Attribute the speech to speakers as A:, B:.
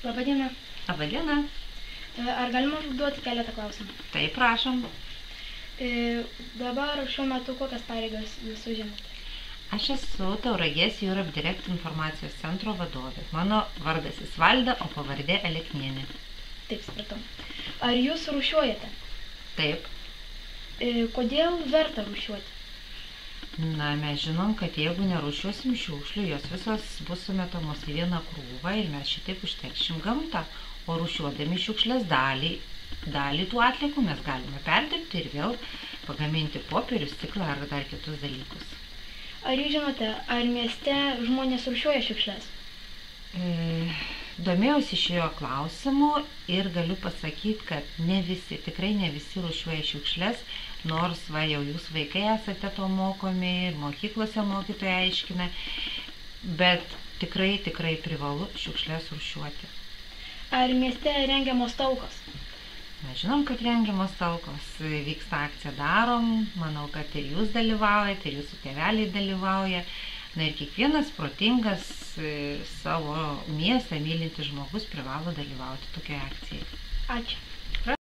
A: Labadiena.
B: Labadiena.
A: Ar galima užduoti keletą klausimų?
B: Taip, prašom.
A: Dabar šiuo metu kokias pareigas jūs užimate?
B: Aš esu Tauragės Europe Direct informacijos centro vadovė. Mano vardas Isvalda, o pavardė Aleknienė.
A: Taip, supratau. Ar jūs rūšiuojate?
B: Taip.
A: Kodėl verta rūšiuoti?
B: Na, mes žinom, kad jeigu nerūšiuosim šiukšlių, jos visos bus sumetamos į vieną krūvą ir mes šitaip užteršim gamtą. O rūšiuodami šiukšlės dalį tų atliekų mes galime perdirbti ir vėl pagaminti popierių, stiklą ar dar kitus dalykus.
A: Ar jūs žinote, ar mieste žmonės rūšiuoja šiukšles?
B: Domėjausi šio klausimu ir galiu pasakyti, kad ne visi, tikrai ne visi rūšiuoja šiukšles, nors jau jūs vaikai esate to mokomi, mokyklose mokytojai aiškina, bet tikrai privalu šiukšles rūšiuoti.
A: Ar mieste rengiamos talkos?
B: Mes žinom, kad rengiamos talkos, vyksta akcija Darom, manau, kad ir jūs dalyvaujate, ir jūsų tėveliai dalyvauja. Na ir kiekvienas protingas savo miestą mylintis žmogus privalo dalyvauti tokioje akcijoje.
A: Ačiū.